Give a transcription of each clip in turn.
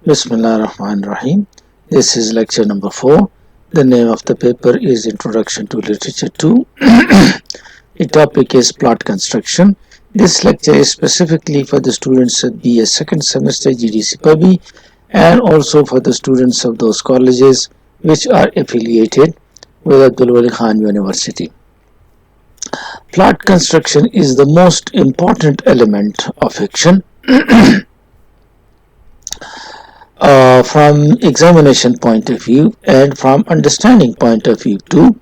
Bismillah ar-Rahman ar-Rahim. This is lecture number 4. The name of the paper is Introduction to Literature 2. The topic is plot construction. This lecture is specifically for the students at BS second semester GDC Pubby and also for the students of those colleges which are affiliated with Abdul Wali Khan University. Plot construction is the most important element of fiction. From examination point of view and from understanding point of view too.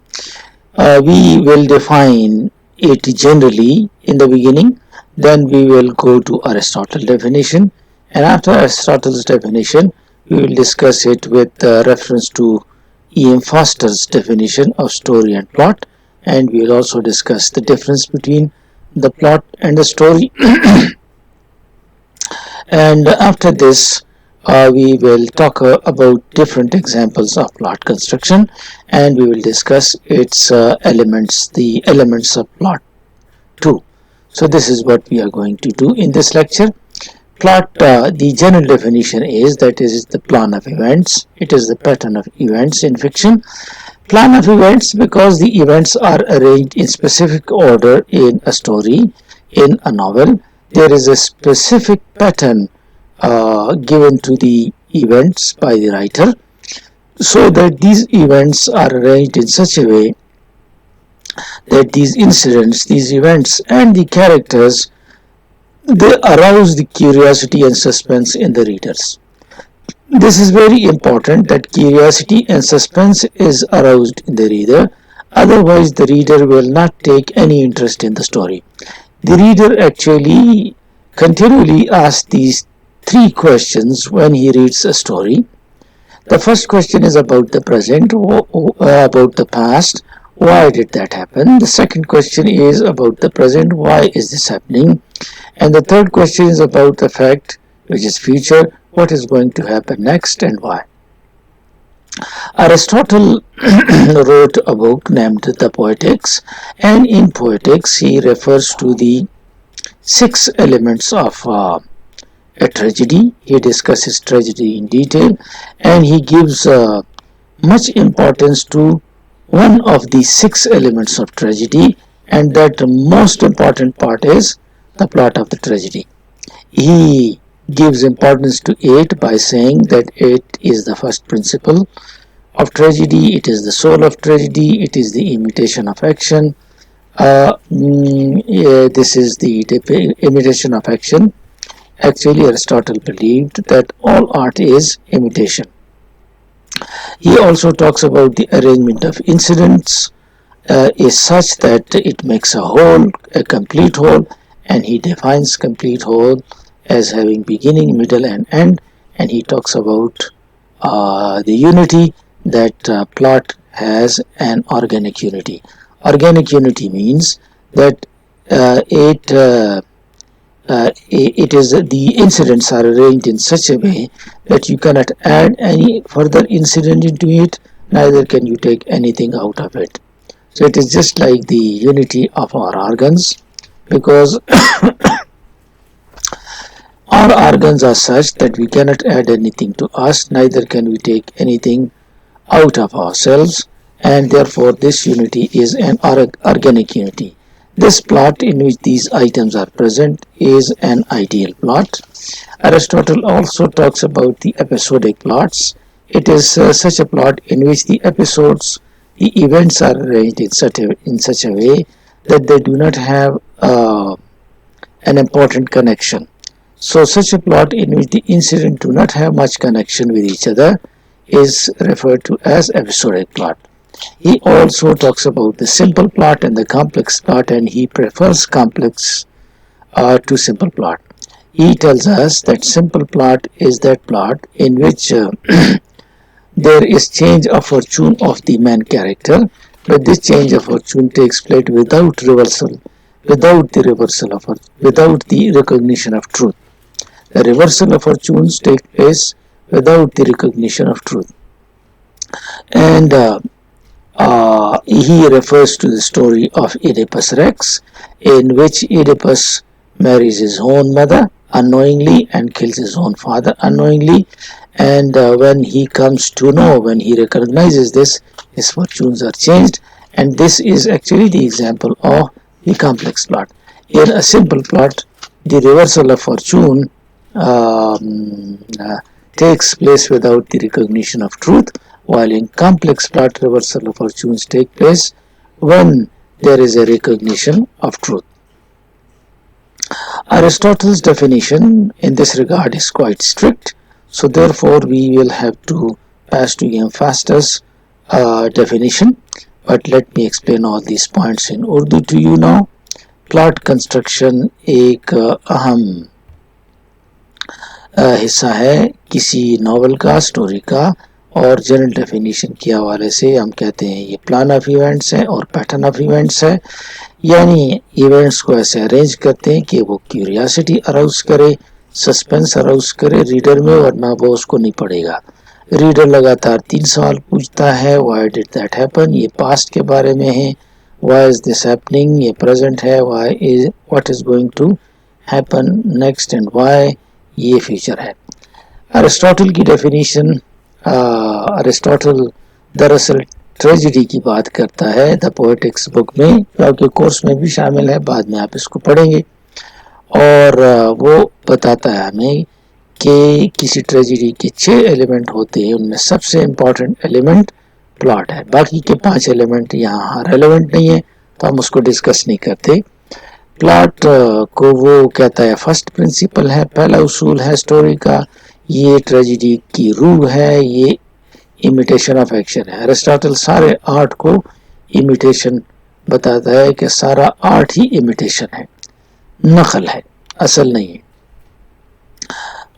We will define it generally in the beginning, then we will go to Aristotle's definition, and after Aristotle's definition we will discuss it with reference to E.M. Foster's definition of story and plot, and we will also discuss the difference between the plot and the story. And after this we will talk about different examples of plot construction, and we will discuss its elements, the elements of plot too. So this is what we are going to do in this lecture. Plot, the general definition is that it is the plan of events. It is the pattern of events in fiction. Plan of events because the events are arranged in specific order in a story, in a novel. There is a specific pattern given to the events by the writer, so that these events are arranged in such a way that these incidents, these events and the characters, they arouse the curiosity and suspense in the readers. This is very important, that curiosity and suspense is aroused in the reader, otherwise the reader will not take any interest in the story. The reader actually continually asks these three questions when he reads a story. The first question is about the present, about the past, why did that happen? The second question is about the present, why is this happening? And the third question is about the fact, which is future, what is going to happen next and why. Aristotle wrote a book named The Poetics, and in Poetics he refers to the 6 elements of a tragedy. He discusses tragedy in detail, and he gives much importance to one of the 6 elements of tragedy, and that the most important part is the plot of the tragedy. He gives importance to it by saying that it is the first principle of tragedy, it is the soul of tragedy, it is the imitation of action. This is the imitation of action. Actually, Aristotle believed that all art is imitation. He also talks about the arrangement of incidents is such that it makes a whole, a complete whole, and he defines complete whole as having beginning, middle and end, and he talks about the unity that plot has, an organic unity. Organic unity means that it is the incidents are arranged in such a way that you cannot add any further incident into it, neither can you take anything out of it. So it is just like the unity of our organs, because our organs are such that we cannot add anything to us, neither can we take anything out of ourselves, and therefore this unity is an organic unity. This plot in which these items are present is an ideal plot. Aristotle also talks about the episodic plots. It is such a plot in which the episodes, the events are arranged in such a way that they do not have an important connection. So such a plot in which the incidents do not have much connection with each other is referred to as episodic plot. He also talks about the simple plot and the complex plot, and he prefers complex to simple plot. He tells us that simple plot is that plot in which there is change of fortune of the main character, but this change of fortune takes place without the recognition of truth. The reversal of fortunes take place without the recognition of truth. And he refers to the story of Oedipus Rex, in which Oedipus marries his own mother, unknowingly and kills his own father unknowingly. And when he comes to know, when he recognizes this, his fortunes are changed. And this is actually the example of the complex plot. In a simple plot, the reversal of fortune takes place without the recognition of truth, while in complex plot, reversal of fortunes take place when there is a recognition of truth. Aristotle's definition in this regard is quite strict, so therefore we will have to pass to Emphasis definition. But let me explain all these points in Urdu to you now. Plot construction एक अहम हिस्सा है किसी novel का, story का, और general definition के हवाले से हम कहते हैं ये प्लान ऑफ इवेंट्स है और पैटर्न ऑफ इवेंट्स है, यानी इवेंट्स को ऐसे अरेंज करते हैं कि वो क्यूरियोसिटी अराउज करे, सस्पेंस अराउज करे रीडर में, वरना वो उसको नहीं पढ़ेगा. रीडर लगातार 3 सवाल पूछता है, व्हाई डिड दैट हैपन, ये पास्ट के बारे में है, why is this happening, ये present है, what is going to happen next and why, ये future है. अरिस्टोटल की डेफिनेशन, अरिस्टोटल दरअसल ट्रेजिडी की बात करता है द पोएटिक्स बुक में, क्योंकि कोर्स में भी शामिल है, बाद में आप इसको पढ़ेंगे. और वो बताता है हमें कि किसी ट्रेजिडी के 6 एलिमेंट होते हैं, उनमें सबसे इम्पोर्टेंट एलिमेंट प्लॉट है. बाकी के 5 एलिमेंट यहाँ रेलेवेंट नहीं है, तो हम उसको डिस्कस नहीं करते. प्लॉट को वो कहता है फर्स्ट प्रिंसिपल है, पहला उसूल है स्टोरी का, ये ट्रेजिडी की रूह है, ये इमिटेशन ऑफ एक्शन है. अरिस्टोटल सारे आर्ट को इमिटेशन बताता है कि सारा आर्ट ही इमिटेशन है, नकल है, असल नहीं है.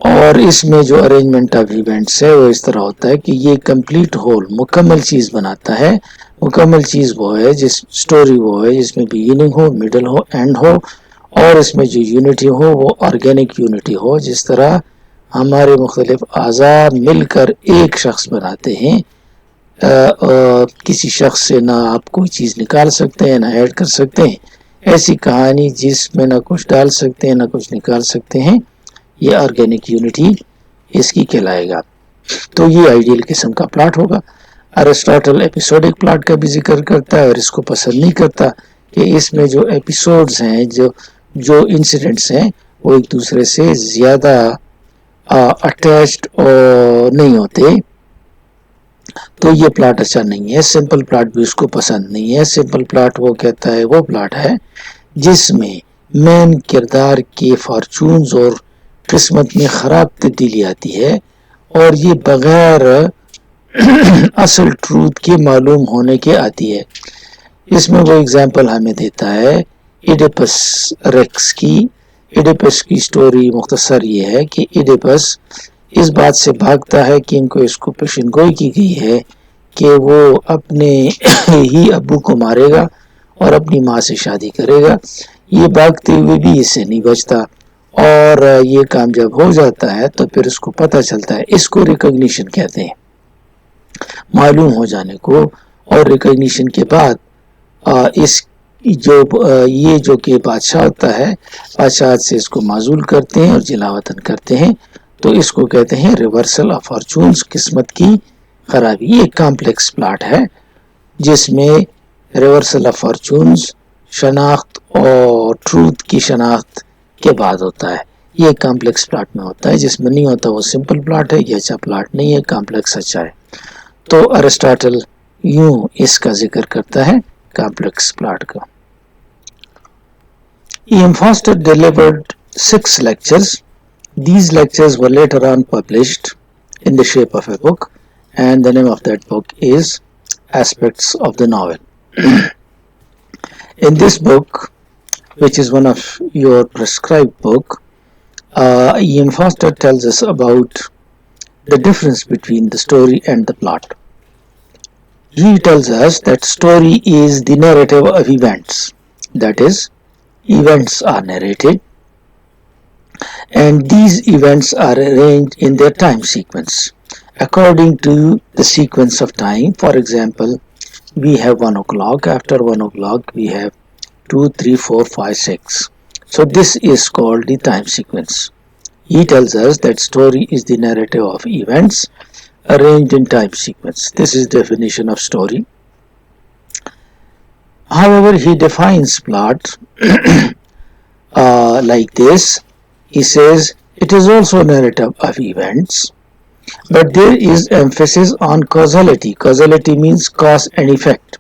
और इसमें जो अरेंजमेंट ऑफ इवेंट्स है वो इस तरह होता है कि ये कंप्लीट होल, मुकम्मल चीज़ बनाता है. मुकम्मल चीज़ वो है जिस स्टोरी वो है जिसमें बिगिनिंग हो, मिडल हो, एंड हो, और इसमें जो यूनिटी हो वो ऑर्गेनिक यूनिटी हो. जिस तरह हमारे मुख्तलिफ आज़ा मिलकर एक शख्स बनाते हैं, किसी शख्स से ना आप कोई चीज़ निकाल सकते हैं ना ऐड कर सकते हैं, ऐसी कहानी जिसमें ना कुछ डाल सकते हैं ना कुछ निकाल सकते हैं, ये ऑर्गेनिक यूनिटी इसकी कहलाएगा. तो ये आइडियल किस्म का प्लॉट होगा. अरिस्टोटल एपिसोडिक प्लॉट का भी जिक्र करता है और इसको पसंद नहीं करता कि इसमें जो एपिसोड्स हैं, जो इंसिडेंट्स हैं, वो एक दूसरे से ज़्यादा अटैच्ड नहीं होते, तो ये प्लॉट अच्छा नहीं है. सिंपल प्लॉट भी उसको पसंद नहीं है. सिंपल प्लॉट वो कहता है वो प्लॉट है जिसमें मेन किरदार के फॉर्चून्स और किस्मत में ख़राब तब्दीली आती है, और ये बग़ैर असल ट्रूथ के मालूम होने के आती है. इसमें वो एग्जाम्पल हमें देता है इडिपस रेक्स की. इडिपस की स्टोरी मुख्तसर ये है कि इडिपस इस बात से भागता है कि इनको इसको पेशेंगोई की गई है कि वो अपने ही अब्बू को मारेगा और अपनी माँ से शादी करेगा. ये भागते हुए भी इससे नहीं बचता, और ये काम जब हो जाता है तो फिर उसको पता चलता है. इसको रिकॉग्निशन कहते हैं, मालूम हो जाने को. और रिकॉग्निशन के बाद इस ये जो कि बादशाह होता है, बादशाह से इसको माजूल करते हैं और जिलावतन करते हैं, तो इसको कहते हैं रिवर्सल ऑफ फॉर्चून्स, किस्मत की खराबी. ये एक कॉम्प्लेक्स प्लॉट है जिसमें रिवर्सल ऑफ फॉर्चून्स शनाख्त और ट्रूथ की शनाख्त के बाद होता है. ये कॉम्प्लेक्स प्लॉट में होता है. जिसमें नहीं होता वो सिंपल प्लॉट है, ये अच्छा प्लॉट नहीं है, कॉम्प्लेक्स अच्छा है. तो अरिस्टोटल यूं इसका जिक्र करता है कॉम्प्लेक्स प्लॉट का. E.M. Foster delivered 6 lectures. These lectures were later on published in the shape of a book, and the name of that book is Aspects of the Novel. In this book, which is one of your prescribed book, E.M. Foster tells us about the difference between the story and the plot. He tells us that story is the narrative of events. That is, events are narrated, and these events are arranged in their time sequence according to the sequence of time. For example, we have 1 o'clock. After 1 o'clock, we have 2, 3, 4, 5, 6. So this is called the time sequence. He tells us that story is the narrative of events arranged in time sequence. This is definition of story. However, he defines plot like this. He says it is also a narrative of events, but there is emphasis on causality. Causality means cause and effect.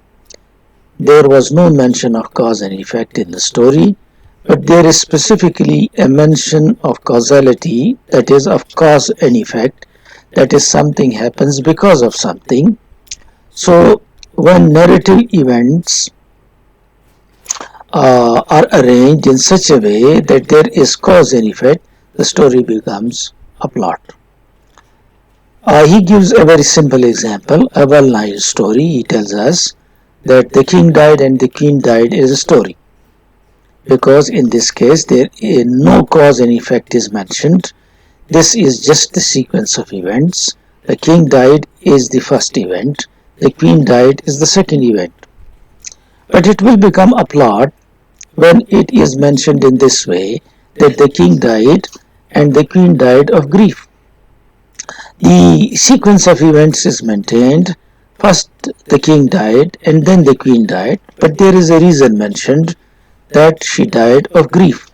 There was no mention of cause and effect in the story, but there is specifically a mention of causality, that is, of cause and effect, that is, something happens because of something. So, when narrative events are arranged in such a way that there is cause and effect, the story becomes a plot. He gives a very simple example, a well-known story. He tells us that the king died and the queen died is a story, because in this case there is no cause and effect is mentioned. This is just the sequence of events. The king died is the first event, the queen died is the second event. But it will become a plot when it is mentioned in this way, that the king died and the queen died of grief. The sequence of events is maintained. First the king died and then the queen died, but there is a reason mentioned, that she died of grief.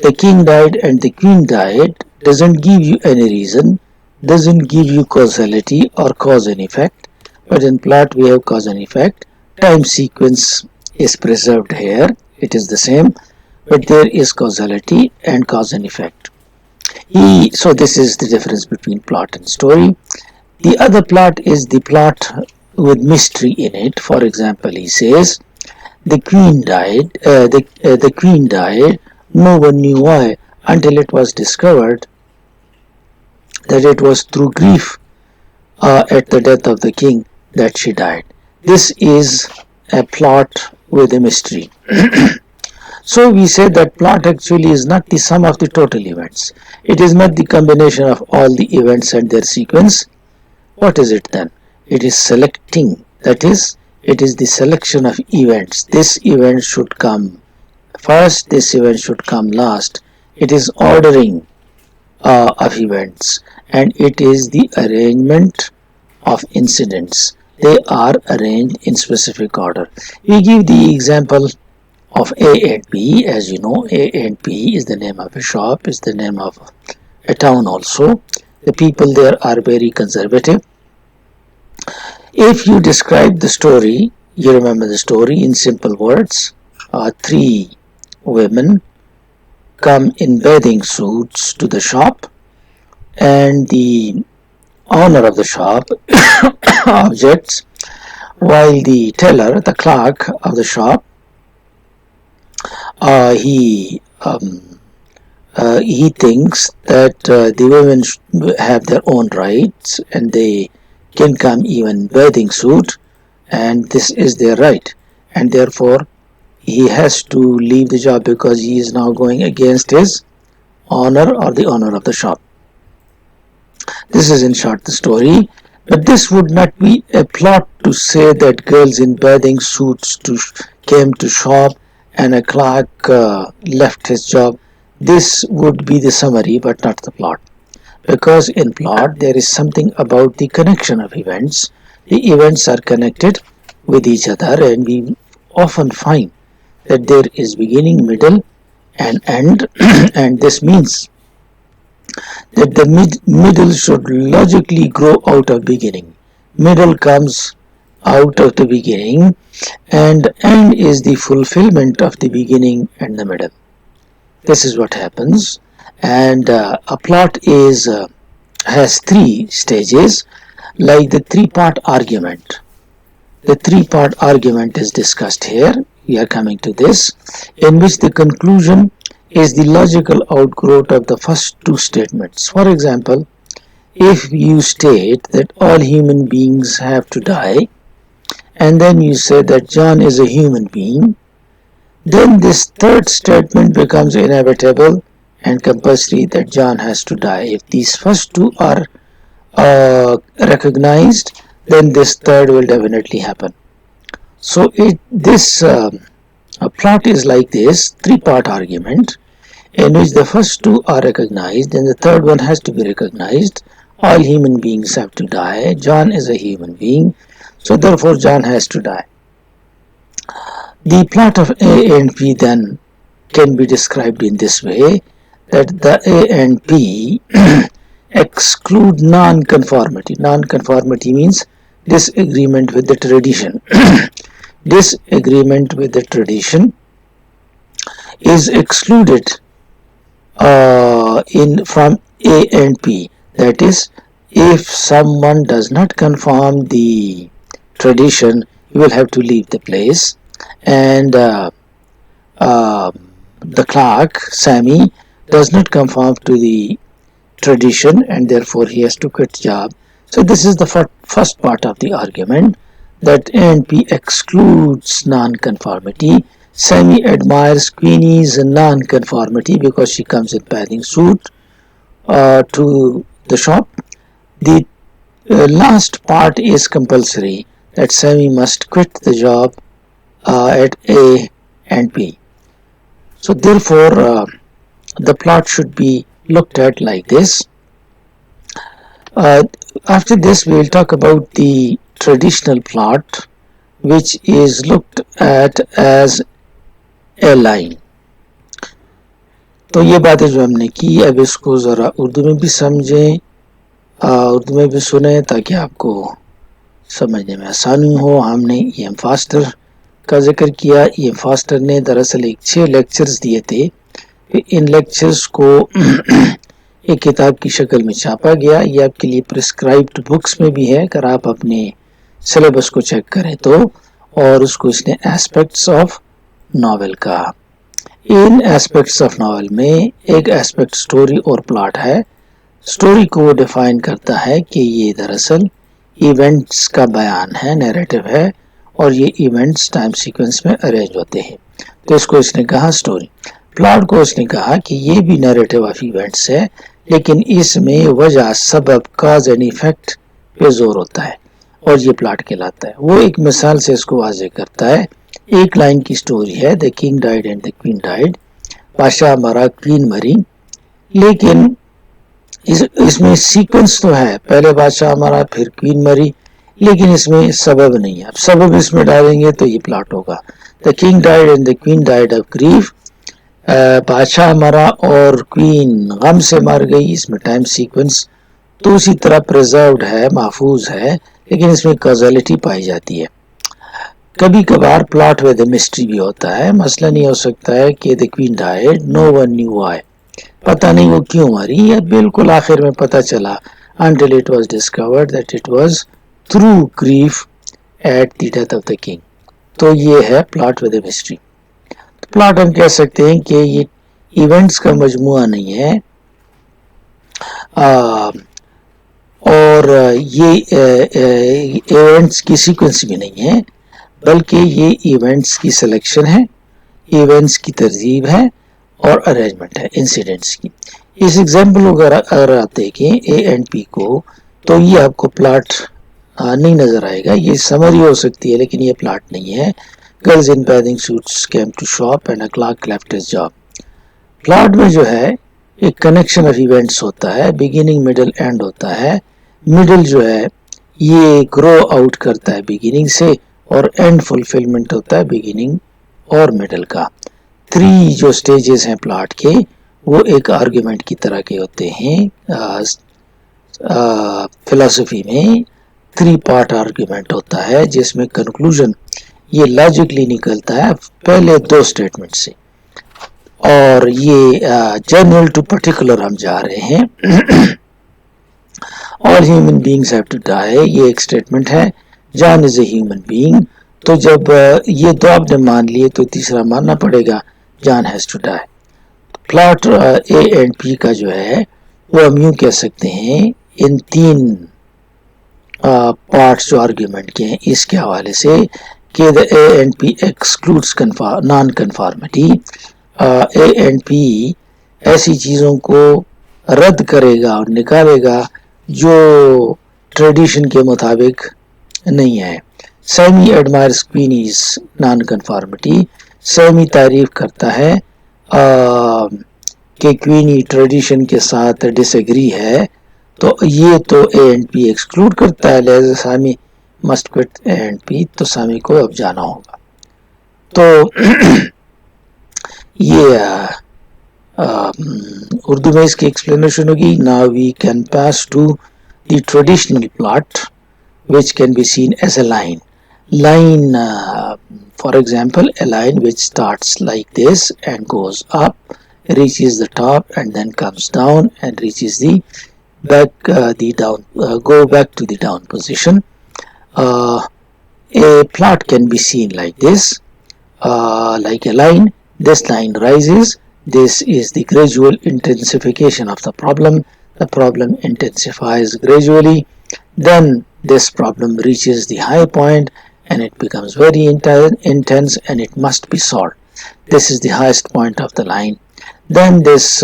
The king died and the queen died doesn't give you any reason, doesn't give you causality or cause and effect, but in plot we have cause and effect. Time sequence is preserved here, it is the same, but there is causality and cause and effect. So this is the difference between plot and story. The other plot is the plot with mystery in it. For example, he says, the queen died, the queen died, no one knew why, until it was discovered that it was through grief at the death of the king that she died. This is a plot with a mystery. So we say that plot actually is not the sum of the total events. It is not the combination of all the events and their sequence. What is it then? It is selecting, that is, it is the selection of events. This event should come first, this event should come last. It is ordering of events, and it is the arrangement of incidents. They are arranged in specific order. We give the example of A and B. As you know, A and B is the name of a shop, is the name of a town also. The people there are very conservative. If you describe the story, you remember the story in simple words. Three women come in bathing suits to the shop, and the owner of the shop objects, while the teller, the clerk of the shop, he thinks that the women have their own rights and they can come even bathing suit, and this is their right, and therefore he has to leave the job because he is now going against his owner or the owner of the shop. This is in short the story, but this would not be a plot to say that girls in bathing suits came to shop and a clerk left his job. This would be the summary but not the plot, because in plot there is something about the connection of events. The events are connected with each other, and we often find that there is beginning, middle and end and this means that the middle should logically grow out of beginning. Middle comes out of the beginning, and end is the fulfillment of the beginning and the middle. This is what happens, and a plot is has three stages, like the three-part argument. The three-part argument is discussed here. We are coming to this, in which the conclusion is the logical outgrowth of the first two statements. For example, if you state that all human beings have to die, and then you say that John is a human being, then this third statement becomes inevitable and compulsory, that John has to die. If these first two are recognized, then this third will definitely happen. So this plot is like this, three-part argument, in which the first two are recognized and the third one has to be recognized. All human beings have to die. John is a human being, so therefore John has to die. The plot of A and P then can be described in this way, that the A and P exclude non-conformity. Non-conformity means disagreement with the tradition. Disagreement with the tradition is excluded from A and P. That is, if someone does not conform the tradition, he will have to leave the place, and the clerk, Sammy, does not conform to the tradition and therefore he has to quit job. So this is the first part of the argument, that A and P excludes non-conformity. Sammy admires Queenie's non-conformity because she comes in bathing suit to the shop. The last part is compulsory, that Sammy must quit the job at A and P. So therefore the plot should be looked at like this. After this we will talk about the traditional plot, which is looked at as a line. तो ये बातें जो हमने की, अब इसको ज़रा उर्दू में भी समझें, उर्दू में भी सुने ताकि आपको समझने में आसानी हो. हमने ई.एम. फास्टर का जिक्र किया. ई.एम. फास्टर ने दरअसल 6 लेक्चर्स दिए थे. इन लेक्चर्स को एक किताब की शक्ल में छापा गया. ये आपके लिए प्रिस्क्राइब्ड बुक्स में भी है, अगर आप अपने सिलेबस को चेक करें तो. और उसको इसने एस्पेक्ट्स ऑफ नॉवेल कहा. इन एस्पेक्ट्स ऑफ नॉवेल में एक एस्पेक्ट स्टोरी और प्लॉट है. स्टोरी को वो डिफाइन करता है कि ये दरअसल इवेंट्स का बयान है, नैरेटिव है, और ये इवेंट्स टाइम सीक्वेंस में अरेंज होते हैं, तो इसको इसने कहा स्टोरी. प्लॉट को इसने कहा कि ये भी नैरेटिव ऑफ इवेंट्स है, लेकिन इसमें वजह, सबब, कॉज एंड इफेक्ट पे जोर होता है, और ये प्लॉट कहलाता है. वो एक मिसाल से इसको वाज़ेह करता है. एक लाइन की स्टोरी है, the king died and the queen died. बादशाह मरा, क्वीन मरी, लेकिन इसमें सीक्वेंस तो है, पहले बादशाह मरा फिर क्वीन मरी, लेकिन इसमें सबब नहीं है. अब सबब इसमें डालेंगे तो ये प्लॉट होगा. The king died and the queen died of grief. बादशाह मरा और क्वीन गम से मर गई. इसमें टाइम सीक्वेंस तो उसी तरह प्रिजर्व्ड है, महफूज है, लेकिन इसमें कॉजलिटी पाई जाती है. कभी कभार प्लॉट विद मिस्ट्री भी होता है. मसलन ये हो सकता है कि the queen died, no one knew why, पता नहीं वो क्यों मरी, या बिल्कुल आखिर में पता चला, until it was discovered that it was through grief at the death of the king. तो ये है प्लॉट विद मिस्ट्री. प्लॉट हम कह सकते हैं कि ये इवेंट्स का मजमुआ नहीं है, और ये इवेंट्स की सीक्वेंस भी नहीं है, बल्कि ये इवेंट्स की सिलेक्शन है, इवेंट्स की तरजीब है और अरेंजमेंट है इंसिडेंट्स की. इस एग्जाम्पल अगर आप देखें ए एंड पी को, तो ये आपको प्लॉट नहीं नजर आएगा. ये समरी हो सकती है, लेकिन ये प्लॉट नहीं है. Girls in bathing suits came to shop and a clerk left his job. Plot में जो है एक कनेक्शन ऑफ इवेंट्स होता है, बिगिनिंग मिडिल एंड होता है. मिडिल जो है ये ग्रो आउट करता है बिगिनिंग से, और एंड फुलफिलमेंट होता है बिगिनिंग और मिडिल का. 3 जो स्टेजेस हैं प्लॉट के, वो एक आर्ग्यूमेंट की तरह के होते हैं. फिलॉसफी में 3 पार्ट आर्ग्यूमेंट होता है, जिसमें कंक्लूजन ये लॉजिकली निकलता है पहले 2 स्टेटमेंट से, और ये जनरल टू पर्टिकुलर हम जा रहे हैं. All human beings have to die, ये एक स्टेटमेंट है. John is a human being. तो जब ये 2 आपने मान लिए तो तीसरा मानना पड़ेगा, John has to die. Plot A and P का जो है वो हम यूं कह सकते हैं, इन 3 पार्ट्स जो आर्ग्यूमेंट के हैं इसके हवाले से, कि the A and P excludes non conformity. A and P ऐसी चीज़ों को रद्द करेगा और निकालेगा जो ट्रेडिशन के मुताबिक नहीं है. Sammy admires Queenie's nonconformity. Sammy तारीफ करता है कि क्वीनी ट्रेडिशन के साथ डिसएग्री है, तो ये तो ए एंड पी एक्सक्लूड करता है, लिहाजा Sammy must quit A and P, तो सामी को अब जाना होगा। तो ये उर्दू में इसकी एक्सप्लेनेशन होगी। Now we can pass to the traditional plot which can be seen as a line. Line, for example, a line which starts like this and goes up, reaches the top and then comes down and reaches the down, go back to the down position. A plot can be seen like this, like a line. This line rises. This is the gradual intensification of the problem. The problem intensifies gradually. Then this problem reaches the high point and it becomes very intense and it must be solved. This is the highest point of the line. Then this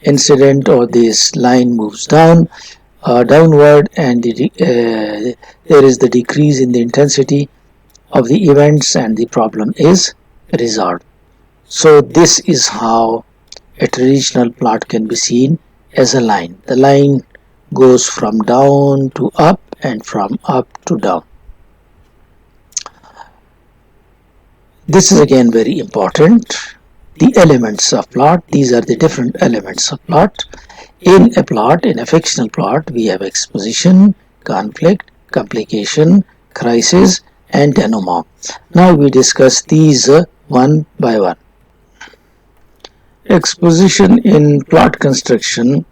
incident or this line moves downward, and there is the decrease in the intensity of the events and the problem is resolved. So this is how a traditional plot can be seen as a line. The line goes from down to up and from up to down. This is again very important. The elements of plot, these are the different elements of plot. In a plot, in a fictional plot, we have exposition, conflict, complication, crisis and denouement. Now we discuss these one by one. Exposition in plot construction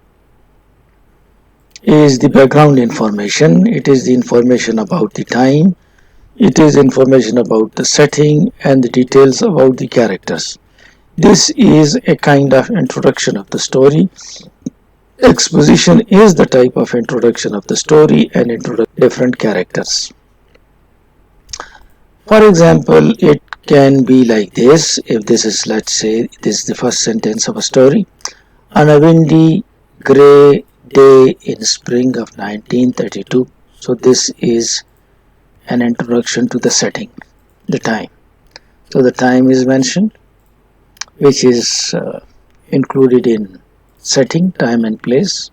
is the background information. It is the information about the time, it is information about the setting and the details about the characters. This is a kind of introduction of the story. Exposition is the type of introduction of the story and introduce different characters. For example, it can be like this. If this is, let's say, this is the first sentence of a story. On a windy, grey day in spring of 1932. So this is an introduction to the setting, the time. So the time is mentioned, which is included in setting, time and place.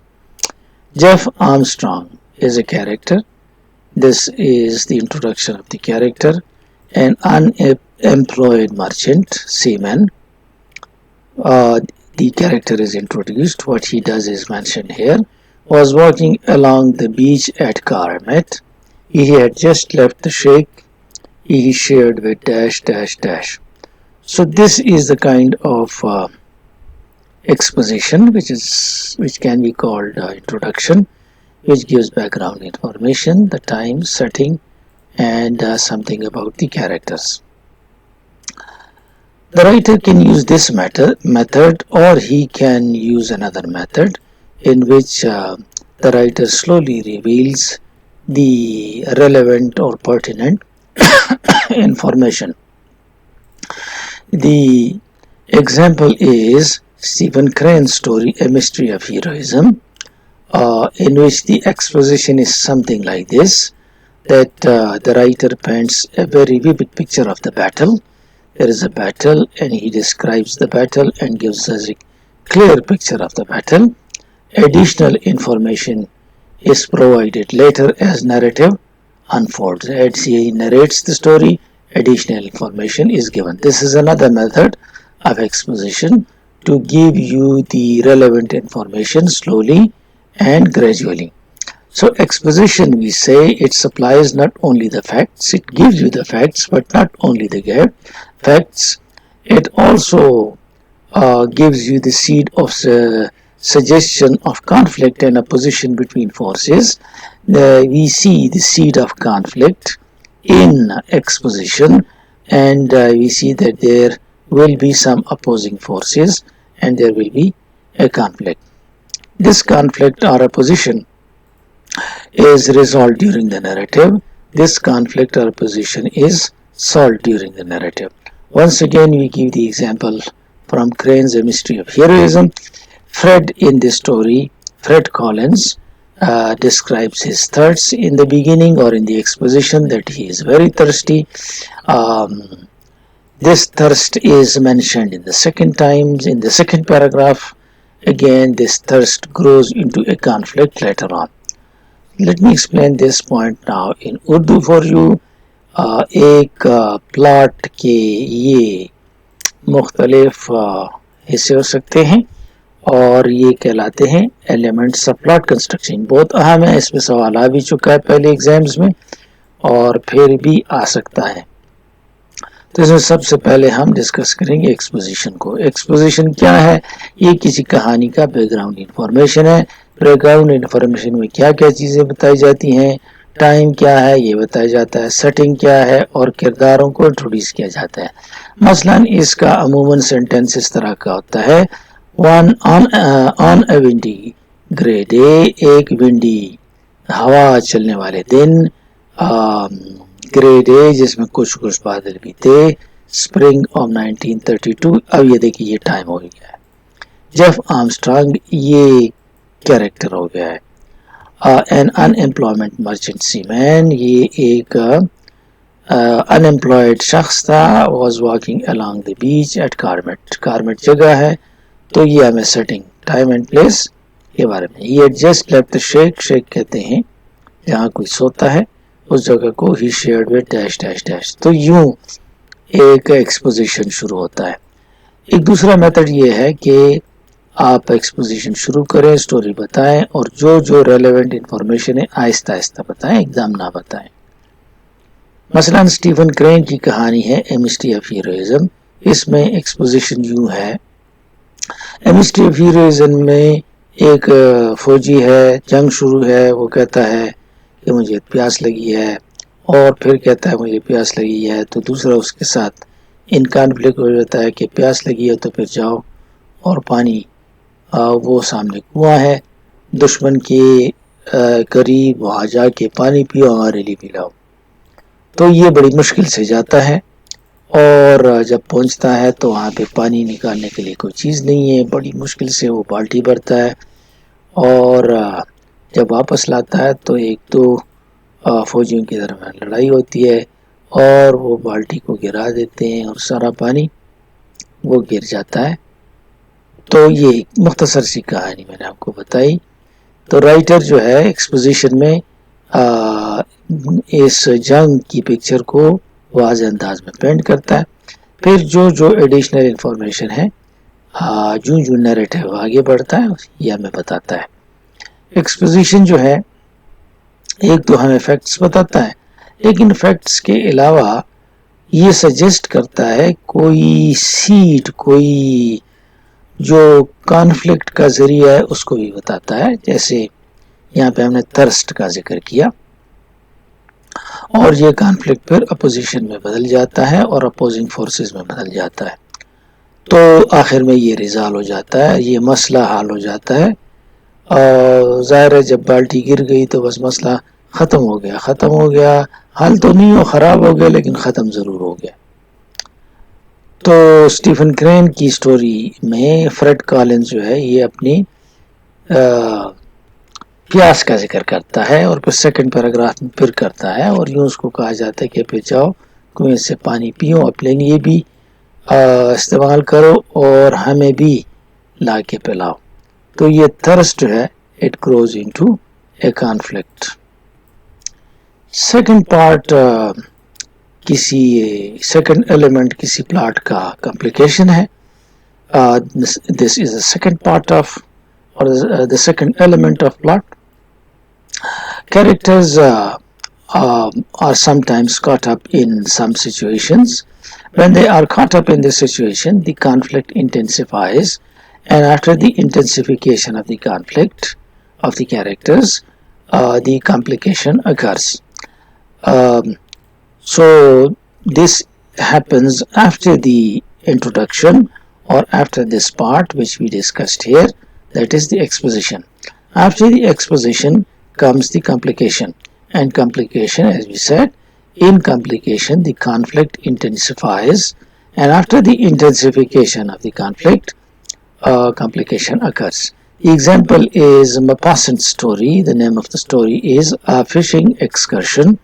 Jeff Armstrong is a character. This is the introduction of the character. An unemployed merchant, seaman. The character is introduced. What he does is mentioned here. Was walking along the beach at Carmet. He had just left the sheikh. He shared with dash dash dash. So this is the kind of exposition which can be called introduction, which gives background information, the time, setting, and something about the characters. The writer can use this method, or he can use another method in which the writer slowly reveals the relevant or pertinent information. The example is Stephen Crane's story, A Mystery of Heroism, in which the exposition is something like this, that the writer paints a very vivid picture of the battle. There is a battle and he describes the battle and gives us a clear picture of the battle. Additional information is provided later as narrative unfolds. As he narrates the story, additional information is given. This is another method of exposition, to give you the relevant information slowly and gradually. So exposition, we say, it supplies not only the facts, it gives you the facts, but not only the facts, it also gives you the seed of suggestion of conflict and opposition between forces. We see the seed of conflict in exposition, and we see that there will be some opposing forces and there will be a conflict. This conflict or opposition is resolved during the narrative. This conflict or opposition is solved during the narrative. Once again, we give the example from Crane's A Mystery of Heroism. Fred in this story, Fred Collins, describes his thirsts in the beginning or in the exposition, that he is very thirsty. This thirst is mentioned in the second times in the second paragraph. Again, this thirst grows into a conflict later on. Let me explain this point now in Urdu for you. एक plot के ये मुख्तलिफ हिस्से हो सकते हैं और ये कहलाते हैं एलिमेंट्स ऑफ प्लॉट कंस्ट्रक्शन. बहुत अहम है, इसमें सवाल आ भी चुका है पहले एग्जाम्स में और फिर भी आ सकता है. तो इसमें सबसे पहले हम डिस्कस करेंगे एक्सपोजिशन को. एक्सपोजिशन क्या है? ये किसी कहानी का बैकग्राउंड इंफॉर्मेशन है. बैकग्राउंड इंफॉर्मेशन में क्या क्या चीज़ें बताई जाती हैं, टाइम क्या है ये बताया जाता है, सेटिंग क्या है और किरदारों को इंट्रोड्यूस किया जाता है. मसलन इसका अमूमन सेंटेंस इस तरह का होता है, one on a windy grey day, एक विंडी हवा चलने वाले दिन, ग्रे डे जिसमें कुछ कुछ बादल भी थे, स्प्रिंग ऑफ 1932. अब ये देखिए ये टाइम हो गया है. जेफ आर्मस्ट्रांग ये कैरेक्टर हो गया है. एन अनएम्प्लॉयमेंट मर्चेंट सीमैन, ये एक अनएम्प्लॉयड शख्स था. Was walking along the beach at Carmel. Carmel जगह है तो ये हमें सेटिंग टाइम एंड प्लेस के बारे में. ये just left the shack, shack कहते हैं जहाँ कोई सोता है उस जगह को. He shared with dash dash dash. तो यूं एक एक्सपोजिशन शुरू होता है. एक दूसरा मेथड ये है कि आप एक्सपोजिशन शुरू करें, स्टोरी बताएं और जो जो रेलेवेंट इंफॉर्मेशन है आहिस्ता आहिस्ता बताएं, एकदम ना बताएं. मसलन स्टीफन क्रेन की कहानी है ए मिस्ट्री ऑफ हीरोइज्म. इसमें एक्सपोजिशन यूं है, ए मिस्ट्री ऑफ हीरोइज्म में एक फौजी है, जंग शुरू है, वो कहता है कि मुझे प्यास लगी है और फिर कहता है मुझे प्यास लगी है, तो दूसरा उसके साथ इन कॉन्फ्लिक्ट हो जाता है कि प्यास लगी है तो फिर जाओ और पानी, वो सामने कुआं है, दुश्मन के करीब वहाँ जाके पानी पियो, हमारे लिए पिलाओ. तो ये बड़ी मुश्किल से जाता है और जब पहुँचता है तो वहाँ पे पानी निकालने के लिए कोई चीज़ नहीं है. बड़ी मुश्किल से वो बाल्टी भरता है और जब वापस लाता है तो एक दो फौजियों के दरमियान लड़ाई होती है और वो बाल्टी को गिरा देते हैं और सारा पानी वो गिर जाता है. तो ये मुख्तसर सी कहानी मैंने आपको बताई. तो राइटर जो है एक्सपोजिशन में इस जंग की पिक्चर को वाज़ेह अंदाज में पेंट करता है. फिर जो जो एडिशनल इंफॉर्मेशन है जो जो नैरेटिव आगे बढ़ता है ये हमें बताता है. एक्सपोजिशन जो है एक तो हमें फैक्ट्स बताता है, लेकिन फैक्ट्स के अलावा ये सजेस्ट करता है कोई सीड, कोई जो कॉन्फ्लिक्ट का जरिया है उसको भी बताता है. जैसे यहाँ पे हमने थर्स्ट का जिक्र किया और ये कॉन्फ्लिक्ट फिर अपोजिशन में बदल जाता है और अपोजिंग फोर्सेस में बदल जाता है. तो आखिर में ये रिजॉल्व हो जाता है, ये मसला हल हो जाता है. और ज़ाहिर है जब बाल्टी गिर गई तो बस मसला ख़त्म हो गया. ख़त्म हो गया, हल तो नहीं हो, ख़राब हो गया, लेकिन ख़त्म ज़रूर हो गया. तो स्टीफन क्रेन की स्टोरी में फ्रेड कॉलिंस जो है ये अपनी प्यास का जिक्र करता है और फिर सेकंड पैराग्राफ में फिर करता है और यूँ उसको कहा जाता है कि फिर जाओ कुएं से पानी पियो, अपने लिए भी इस्तेमाल करो और हमें भी ला के पिलाओ. तो ये थर्स्ट जो है it grows into A conflict. Second part किसी सेकंड एलिमेंट किसी प्लॉट का कॉम्प्लिकेशन है. This is the second part of or the second element of plot. Characters are sometimes caught up in some situations. When they are caught up in this situation, the conflict intensifies, and after the intensification of the conflict of the characters, the complication occurs. So this happens after the introduction or after this part which we discussed here. That is the exposition. After the exposition comes the complication, and complication, as we said, in complication the conflict intensifies, and after the intensification of the conflict, complication occurs. The example is Maupassant's story. The name of the story is A Fishing Excursion,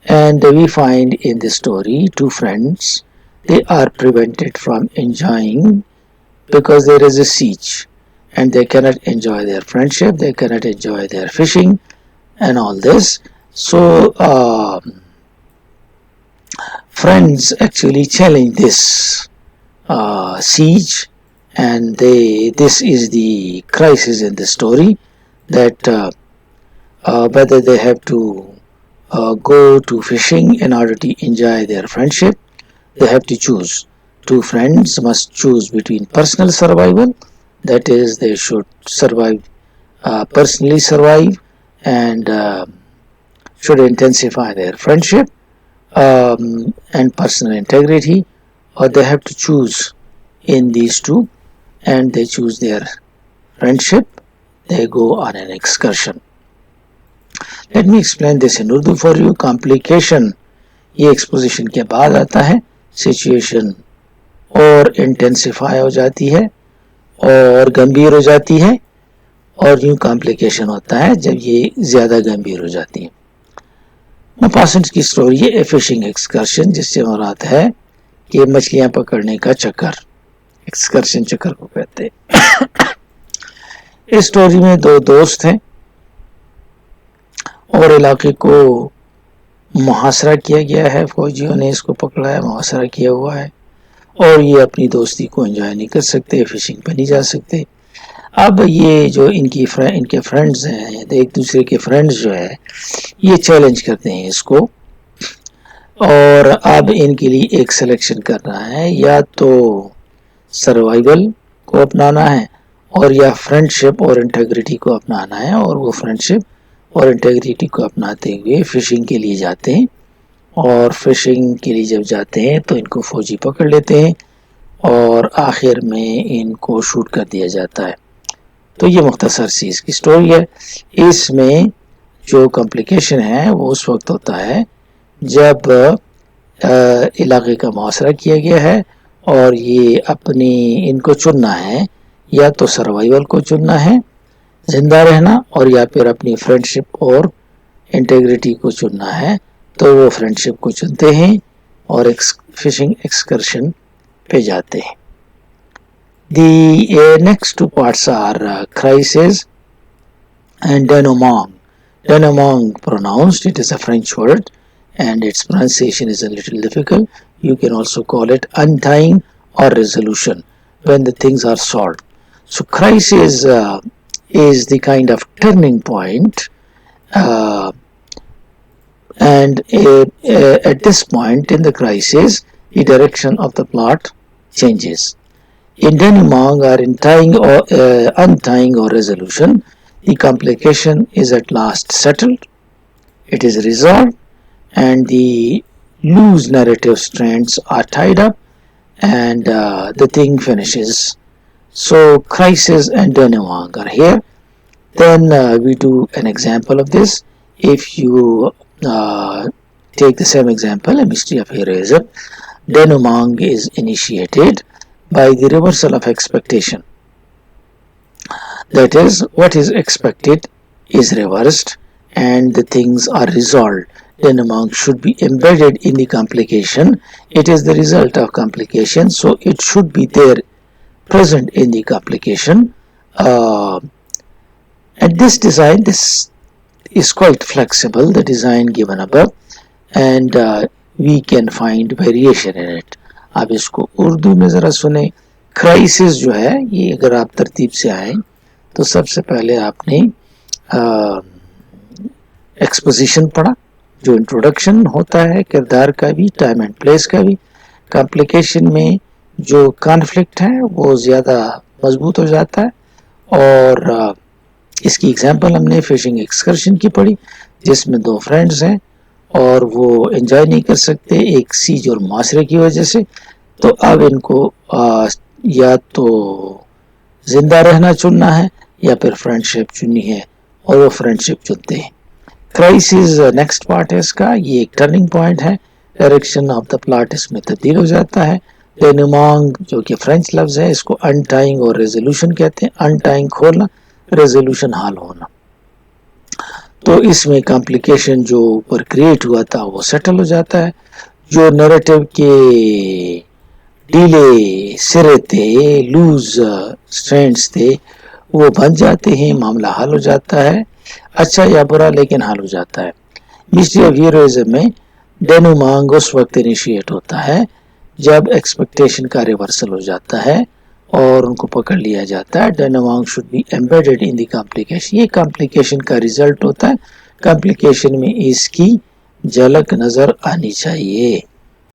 and we find in this story two friends. they are prevented from enjoying because there is a siege, and they cannot enjoy their friendship, they cannot enjoy their fishing and all this. So friends actually challenge this siege, and this is the crisis in the story, that whether they have to go to fishing in order to enjoy their friendship. They have to choose. Two friends must choose between personal survival, that is, they should survive, personally survive, and should intensify their friendship and personal integrity, or they have to choose in these two, and they choose their friendship. They go on an excursion. Let me explain this in Urdu for you. Complication ये exposition के बाद आता है, situation और intensify हो जाती है और गंभीर हो जाती है, और यूं कॉम्प्लिकेशन होता है जब ये ज़्यादा गंभीर हो जाती है. मपासेंट की स्टोरी है ए फिशिंग एक्सकर्शन, जिससे मुराद है कि मछलियां पकड़ने का चक्कर, एक्सकर्शन चक्कर को कहते हैं. इस स्टोरी में दो दोस्त हैं और इलाके को मुहासरा किया गया है, फौजियों ने इसको पकड़ा है, मुहासरा किया हुआ है, और ये अपनी दोस्ती को एंजॉय नहीं कर सकते, फिशिंग पे नहीं जा सकते. अब ये जो इनके फ्रेंड्स हैं, एक दूसरे के फ्रेंड्स जो है ये चैलेंज करते हैं इसको, और अब इनके लिए एक सिलेक्शन करना है, या तो सर्वाइवल को अपनाना है और या फ्रेंडशिप और इंटेग्रिटी को अपनाना है, और वो फ्रेंडशिप और इंटेग्रिटी को अपनाते हुए फिशिंग के लिए जाते हैं. और फिशिंग के लिए जब जाते हैं तो इनको फौजी पकड़ लेते हैं और आखिर में इनको शूट कर दिया जाता है. तो ये मुख्तसर सी इसकी स्टोरी है. इसमें जो कॉम्प्लिकेशन है वो उस वक्त होता है जब इलाके का मुआसरा किया गया है और ये अपनी इनको चुनना है, या तो सर्वाइवल को चुनना है, जिंदा रहना, और या फिर अपनी फ्रेंडशिप और इंटेग्रिटी को चुनना है. तो वो फ्रेंडशिप को चुनते हैं और फिशिंग एक्सकर्शन पे जाते हैं. The next two parts are crisis and denouement. Denouement pronounced, it is a French word and its pronunciation is a little difficult. You can also call it untying or resolution when the things are solved. So crisis is the kind of turning point, and at this point in the crisis the direction of the plot changes. In denouement or in untying or resolution, the complication is at last settled, it is resolved, and the loose narrative strands are tied up, and the thing finishes. So crisis and denouement are here. Then we do an example of this. If you take the same example, a mystery of heroism, denouement is initiated by the reversal of expectation. That is, what is expected is reversed and the things are resolved. Denouement should be embedded in the complication. It is the result of complication, so it should be there, present in the complication. And this design, this is quite flexible, the design given above, and we can find variation in it. आप इसको उर्दू में ज़रा सुने. Crisis जो है ये अगर आप तरतीब से आए तो सबसे पहले आपने एक्सपोजिशन पढ़ा, जो इंट्रोडक्शन होता है किरदार का भी, टाइम एंड प्लेस का भी. कॉम्प्लिकेशन में जो कॉन्फ्लिक्ट है वो ज़्यादा मजबूत हो जाता है, और इसकी एग्जांपल हमने फिशिंग एक्सकर्शन की पढ़ी जिसमें दो फ्रेंड्स हैं और वो एंजॉय नहीं कर सकते एक सीज और मुआसरे की वजह से. तो अब इनको या तो जिंदा रहना चुनना है या फिर फ्रेंडशिप चुननी है, और वो फ्रेंडशिप चुनते हैं. क्राइसिस नेक्स्ट पार्ट है इसका, ये एक टर्निंग पॉइंट है, डायरेक्शन ऑफ द प्लॉट इसमें तब्दील हो जाता है. डेनूमेंट जो कि फ्रेंच लफ्ज है, इसको अनटाइंग और रेजोल्यूशन कहते हैं. अनटाइंग खोलना, रेजोल्यूशन हाल होना. तो इसमें कॉम्प्लिकेशन जो ऊपर क्रिएट हुआ था वो सेटल हो जाता है. जो नैरेटिव के ڈیلے سرے تھے، لوز اسٹرینڈس تھے، وہ بن جاتے ہیں، معاملہ حل ہو جاتا ہے، اچھا یا برا لیکن حل ہو جاتا ہے۔ مسٹری آف ہیروئزم میں ڈینومانگ اس وقت انیشیٹ ہوتا ہے جب ایکسپیکٹیشن کا ریورسل ہو جاتا ہے اور ان کو پکڑ لیا جاتا ہے۔ Denouement should be embedded in the complication, یہ کمپلیکیشن کا ریزلٹ ہوتا ہے، کمپلیکیشن میں اس کی جھلک نظر آنی چاہیے۔